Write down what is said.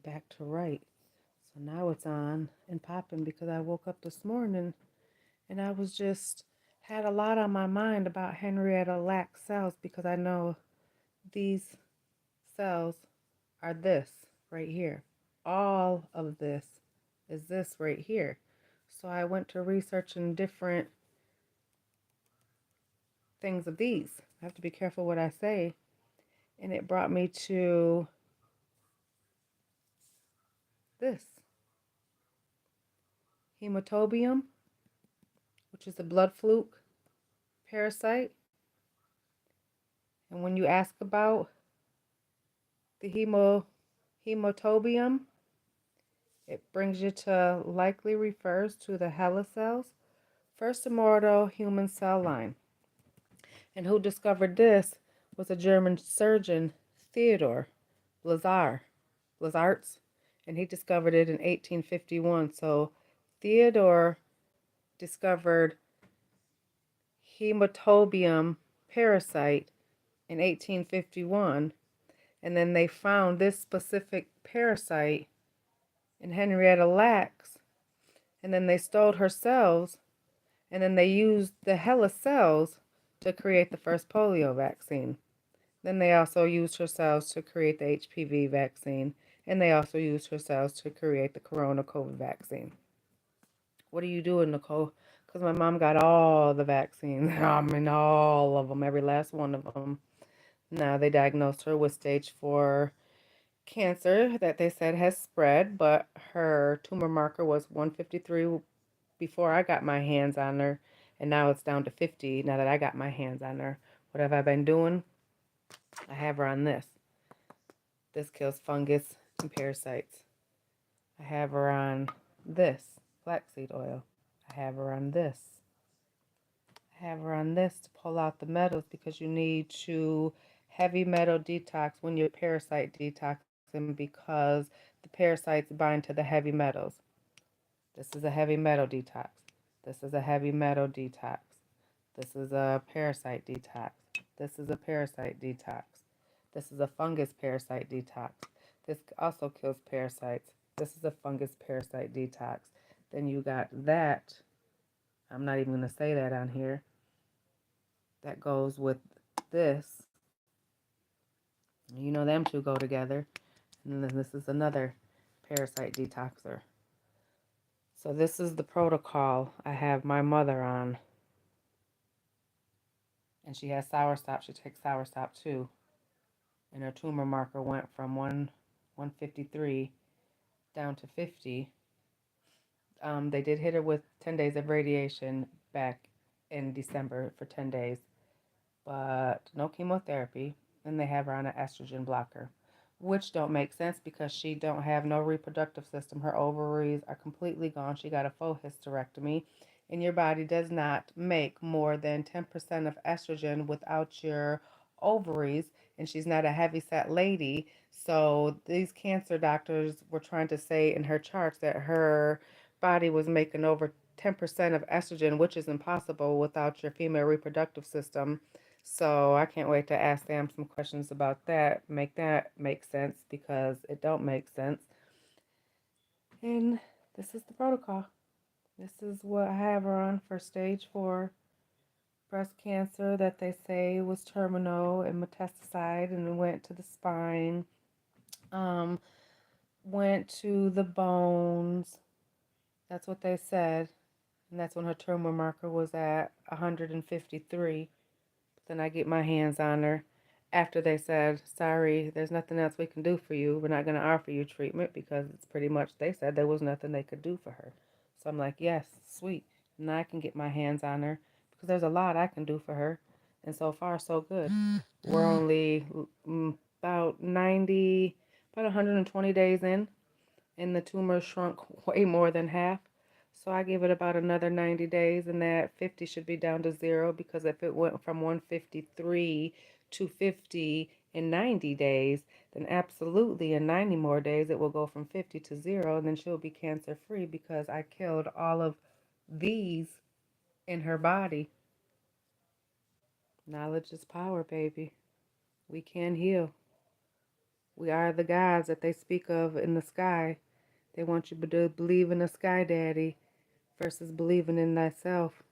back to right. So now it's on and popping because I woke up this morning and I was just had a lot on my mind about Henrietta Lacks cells because I know these cells are this right here. All of this is this right here. So I went to researching different things of these. I have to be careful what I say. And it brought me to this hematobium, which is a blood fluke parasite. And when you ask about the hematobium, it brings you to likely refers to the HeLa cells, first immortal human cell line. And who discovered this was a German surgeon, Theodor Blazarts, and he discovered it in 1851. So Theodor discovered hematobium parasite in 1851, and then they found this specific parasite in Henrietta Lacks, and then they stole her cells, and then they used the HeLa cells to create the first polio vaccine. Then they also used her cells to create the HPV vaccine, and they also used her cells to create the corona COVID vaccine. What are you doing, Nicole? Because my mom got all the vaccines. I mean, all of them, every last one of them. Now, they diagnosed her with stage 4 cancer that they said has spread, but her tumor marker was 153 before I got my hands on her, and now it's down to 50 now that I got my hands on her. What have I been doing? I have her on this. This kills fungus and parasites. I have her on this, flaxseed oil. I have her on this. I have her on this to pull out the metals because you need to heavy metal detox when you're parasite detoxing because the parasites bind to the heavy metals. This is a heavy metal detox. This is a heavy metal detox. This is a parasite detox. This is a parasite detox. This is a fungus parasite detox. This also kills parasites. This is a fungus parasite detox. Then you got that. I'm not even going to say that on here. That goes with this. You know them two go together. And then this is another parasite detoxer. So this is the protocol I have my mother on. And she has soursop. She takes soursop too. And her tumor marker went from 153 down to 50. They did hit her with 10 days of radiation back in December for 10 days, but no chemotherapy. And they have her on an estrogen blocker, which don't make sense because she don't have no reproductive system. Her ovaries are completely gone. She got a faux hysterectomy, and your body does not make more than 10% of estrogen without your ovaries, and she's not a heavy set lady. So these cancer doctors were trying to say in her charts that her body was making over 10% of estrogen, which is impossible without your female reproductive system. So I can't wait to ask them some questions about that, make that make sense because it don't make sense. And this is the protocol. This is what I have her on for stage 4 breast cancer that they say was terminal and metastasized and went to the spine, went to the bones. That's what they said. And that's when her tumor marker was at 153. Then I get my hands on her after they said, sorry, there's nothing else we can do for you. We're not going to offer you treatment because it's pretty much, they said there was nothing they could do for her. So I'm like, yes, sweet. Now I can get my hands on her because there's a lot I can do for her. And so far, so good. We're only about 90, about 120 days in, and the tumor shrunk way more than half. So I give it about another 90 days, and that 50 should be down to 0, because if it went from 153 to 50 in 90 days, then absolutely in 90 more days it will go from 50 to 0, and then she'll be cancer free because I killed all of these in her body. Knowledge is power, baby. We can heal. We are the gods that they speak of in the sky. They want you to believe in the sky daddy versus believing in thyself.